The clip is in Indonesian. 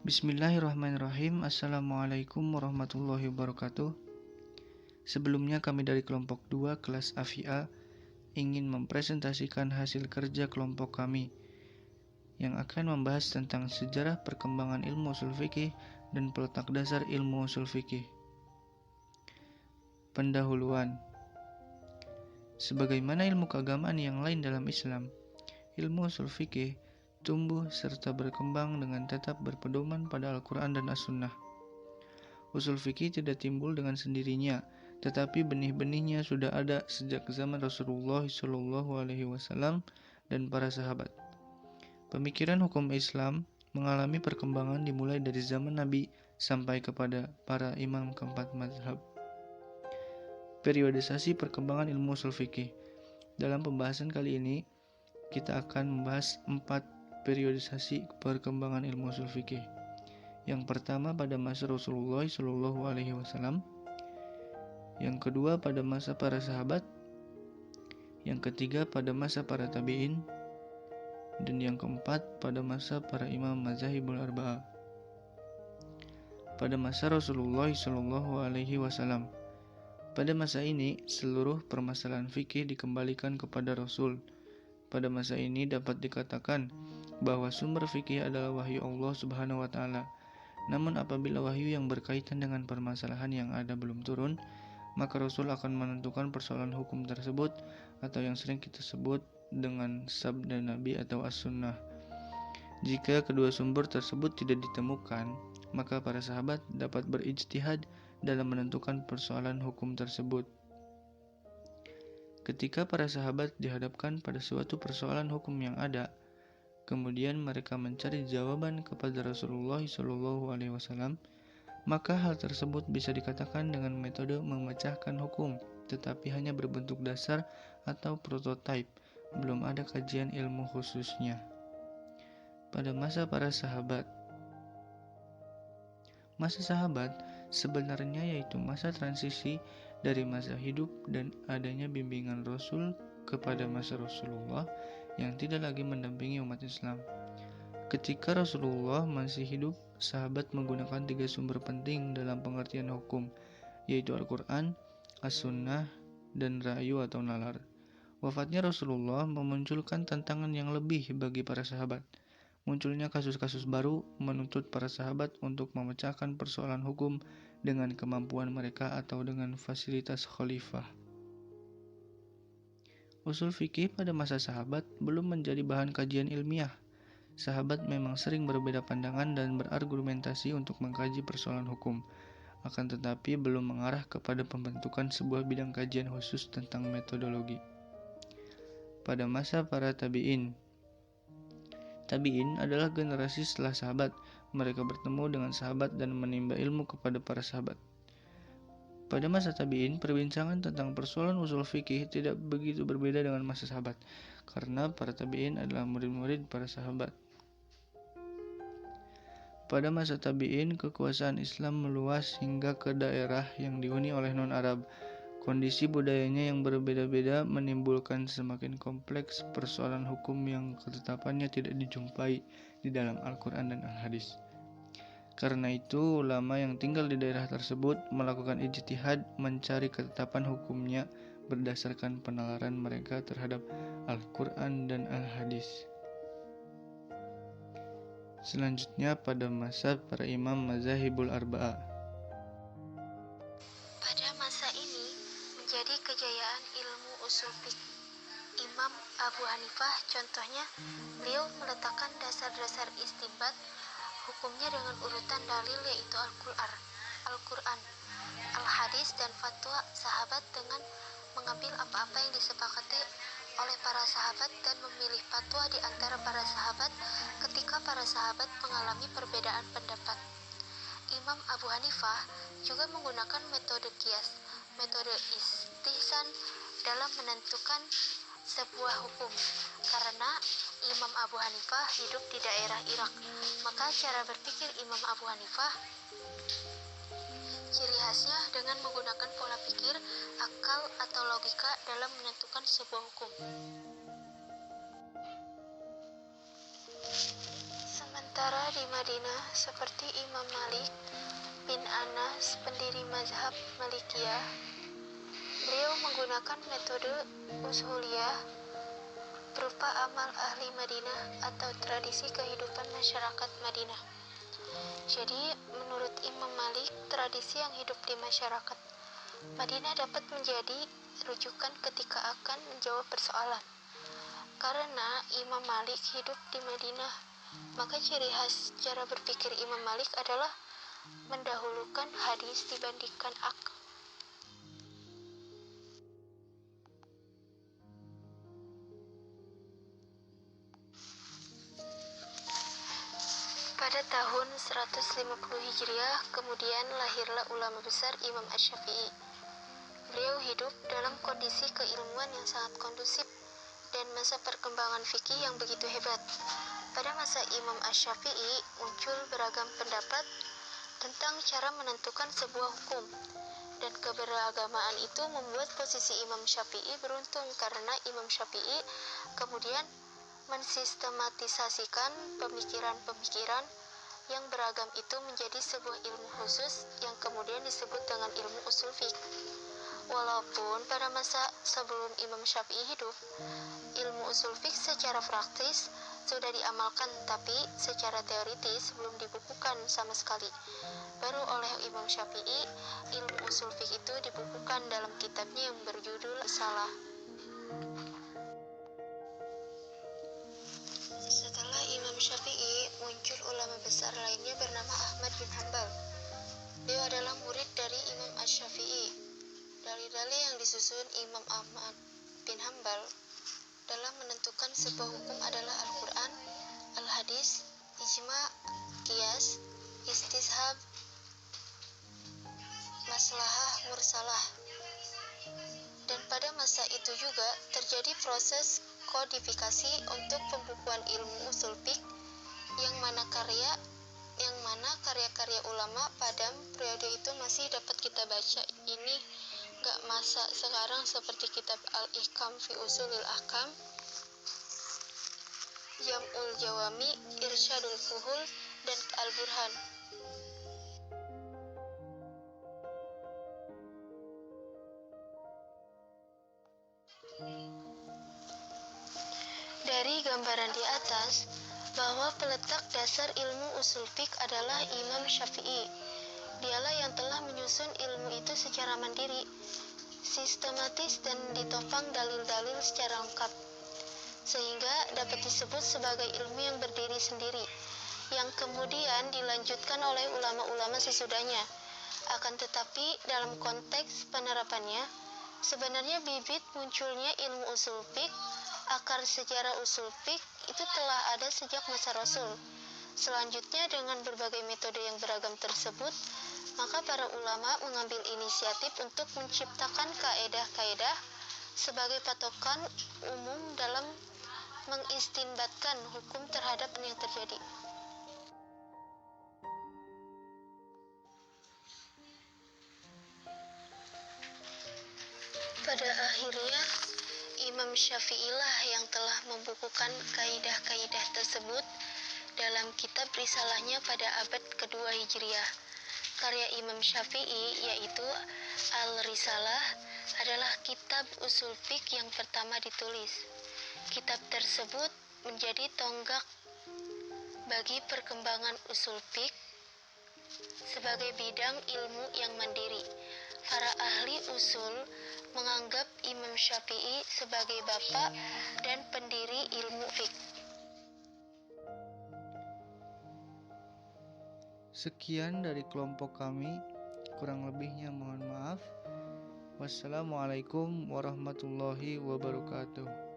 Bismillahirrahmanirrahim. Assalamualaikum warahmatullahi wabarakatuh. Sebelumnya kami dari kelompok 2 kelas AFIA ingin mempresentasikan hasil kerja kelompok kami yang akan membahas tentang sejarah perkembangan ilmu ushul fikih dan peletak dasar ilmu ushul fikih. Pendahuluan. Sebagaimana ilmu keagamaan yang lain dalam Islam, ilmu ushul fikih tumbuh serta berkembang dengan tetap berpedoman pada Al-Quran dan As-Sunnah. Ushul fikih tidak timbul dengan sendirinya, tetapi benih-benihnya sudah ada sejak zaman Rasulullah SAW dan para sahabat. Pemikiran hukum Islam mengalami perkembangan dimulai dari zaman Nabi sampai kepada para imam keempat mazhab. Periodisasi perkembangan ilmu ushul fikih. Dalam pembahasan kali ini, kita akan membahas 4 periodisasi perkembangan ilmu ushul fikih. Yang pertama pada masa Rasulullah SAW, yang kedua pada masa para sahabat, yang ketiga pada masa para tabi'in, dan yang keempat pada masa para imam mazahibul arba'ah. Pada masa Rasulullah SAW, pada masa ini seluruh permasalahan fikih dikembalikan kepada Rasul. Pada masa ini dapat dikatakan bahwa sumber fikih adalah wahyu Allah Subhanahu wa Ta'ala. Namun apabila wahyu yang berkaitan dengan permasalahan yang ada belum turun, maka Rasul akan menentukan persoalan hukum tersebut atau yang sering kita sebut dengan sabda Nabi atau as-sunnah. Jika kedua sumber tersebut tidak ditemukan, maka para sahabat dapat berijtihad dalam menentukan persoalan hukum tersebut. Ketika para sahabat dihadapkan pada suatu persoalan hukum yang ada, kemudian mereka mencari jawaban kepada Rasulullah SAW, maka hal tersebut bisa dikatakan dengan metode memecahkan hukum, tetapi hanya berbentuk dasar atau prototipe, belum ada kajian ilmu khususnya. Pada masa para sahabat, masa sahabat sebenarnya yaitu masa transisi dari masa hidup dan adanya bimbingan Rasul kepada masa Rasulullah yang tidak lagi mendampingi umat Islam. Ketika Rasulullah masih hidup, sahabat menggunakan 3 sumber penting dalam pengertian hukum, yaitu Al-Quran, As-Sunnah, dan Ra'yu atau nalar. Wafatnya Rasulullah memunculkan tantangan yang lebih bagi para sahabat. Munculnya kasus-kasus baru menuntut para sahabat untuk memecahkan persoalan hukum dengan kemampuan mereka atau dengan fasilitas khalifah. Ushul fikih pada masa sahabat belum menjadi bahan kajian ilmiah. Sahabat memang sering berbeda pandangan dan berargumentasi untuk mengkaji persoalan hukum, akan tetapi belum mengarah kepada pembentukan sebuah bidang kajian khusus tentang metodologi. Pada masa para tabi'in, tabi'in adalah generasi setelah sahabat. Mereka bertemu dengan sahabat dan menimba ilmu kepada para sahabat. Pada masa tabi'in, perbincangan tentang persoalan ushul fikih tidak begitu berbeda dengan masa sahabat, karena para tabi'in adalah murid-murid para sahabat. Pada masa tabi'in, kekuasaan Islam meluas hingga ke daerah yang dihuni oleh non-Arab. Kondisi budayanya yang berbeda-beda menimbulkan semakin kompleks persoalan hukum yang ketetapannya tidak dijumpai di dalam Al-Quran dan Al-Hadis. Karena itu, ulama yang tinggal di daerah tersebut melakukan ijtihad mencari ketetapan hukumnya berdasarkan penalaran mereka terhadap Al-Quran dan Al-Hadis. Selanjutnya pada masa para imam mazahibul arba'ah. Pada masa ini menjadi kejayaan ilmu ushul fikih. Imam Abu Hanifah contohnya, beliau meletakkan dasar-dasar istinbat hukumnya dengan urutan dalil yaitu Al-Quran, Al-Hadis, dan fatwa sahabat dengan mengambil apa-apa yang disepakati oleh para sahabat dan memilih fatwa di antara para sahabat ketika para sahabat mengalami perbedaan pendapat. Imam Abu Hanifah juga menggunakan metode qiyas, metode istihsan dalam menentukan sebuah hukum. Karena Imam Abu Hanifah hidup di daerah Irak, maka cara berpikir Imam Abu Hanifah ciri khasnya dengan menggunakan pola pikir, akal, atau logika dalam menentukan sebuah hukum. Sementara di Madinah seperti Imam Malik bin Anas, pendiri mazhab Malikiyah, beliau menggunakan metode ushuliyah berupa amal ahli Madinah atau tradisi kehidupan masyarakat Madinah. Jadi, menurut Imam Malik, tradisi yang hidup di masyarakat Madinah dapat menjadi rujukan ketika akan menjawab persoalan. Karena Imam Malik hidup di Madinah, maka ciri khas cara berpikir Imam Malik adalah mendahulukan hadis dibandingkan akal. Pada tahun 150 Hijriah, kemudian lahirlah ulama besar Imam Asy-Syafi'i. Beliau hidup dalam kondisi keilmuan yang sangat kondusif dan masa perkembangan fikih yang begitu hebat. Pada masa Imam Asy-Syafi'i muncul beragam pendapat tentang cara menentukan sebuah hukum, dan keberagamaan itu membuat posisi Imam Syafi'i beruntung karena Imam Syafi'i kemudian mensistematisasikan pemikiran-pemikiran yang beragam itu menjadi sebuah ilmu khusus yang kemudian disebut dengan ilmu usul fiqh. Walaupun pada masa sebelum Imam Syafi'i hidup, ilmu usul fiqh secara praktis sudah diamalkan, tapi secara teoritis belum dibukukan sama sekali. Baru oleh Imam Syafi'i, ilmu usul fiqh itu dibukukan dalam kitabnya yang berjudul Risalah. Setelah Imam Syafi'i, muncul ulama besar lainnya bernama Ahmad bin Hanbal. Beliau adalah murid dari Imam Asy-Syafi'i. Dalil-dalil yang disusun Imam Ahmad bin Hanbal dalam menentukan sebuah hukum adalah Al-Quran, Al-Hadis, Ijma', Qiyas, Istishab, Maslahah, Mursalah. Dan pada masa itu juga terjadi proses kodifikasi untuk pembukuan ilmu usul fiqh yang mana karya-karya ulama pada periode itu masih dapat kita baca. Ini gak masa sekarang seperti kitab Al-Ihkam fi Usulil Ahkam, Jam'ul Jawami, Irsyadul Fuhul, dan Al-Burhan. Dari gambaran di atas, bahwa peletak dasar ilmu usul fiqh adalah Imam Syafi'i. Dialah yang telah menyusun ilmu itu secara mandiri, sistematis, dan ditopang dalil-dalil secara lengkap, sehingga dapat disebut sebagai ilmu yang berdiri sendiri, yang kemudian dilanjutkan oleh ulama-ulama sesudahnya. Akan tetapi, dalam konteks penerapannya, sebenarnya bibit munculnya ilmu usul fiqh, akar sejarah usul fiqh itu telah ada sejak masa Rasul. Selanjutnya, dengan berbagai metode yang beragam tersebut, maka para ulama mengambil inisiatif untuk menciptakan kaedah-kaedah sebagai patokan umum dalam mengistinbatkan hukum terhadap yang terjadi. Pada akhirnya, Imam Syafi'i lah yang telah membukukan kaidah-kaidah tersebut dalam kitab risalahnya pada abad kedua Hijriah. Karya Imam Syafi'i, yaitu Al-Risalah, adalah kitab usul fiqh yang pertama ditulis. Kitab tersebut menjadi tonggak bagi perkembangan usul fiqh sebagai bidang ilmu yang mandiri. Para ahli usul menganggap Imam Syafi'i sebagai bapak dan pendiri ilmu fiqh. Sekian dari kelompok kami, kurang lebihnya mohon maaf. Wassalamualaikum warahmatullahi wabarakatuh.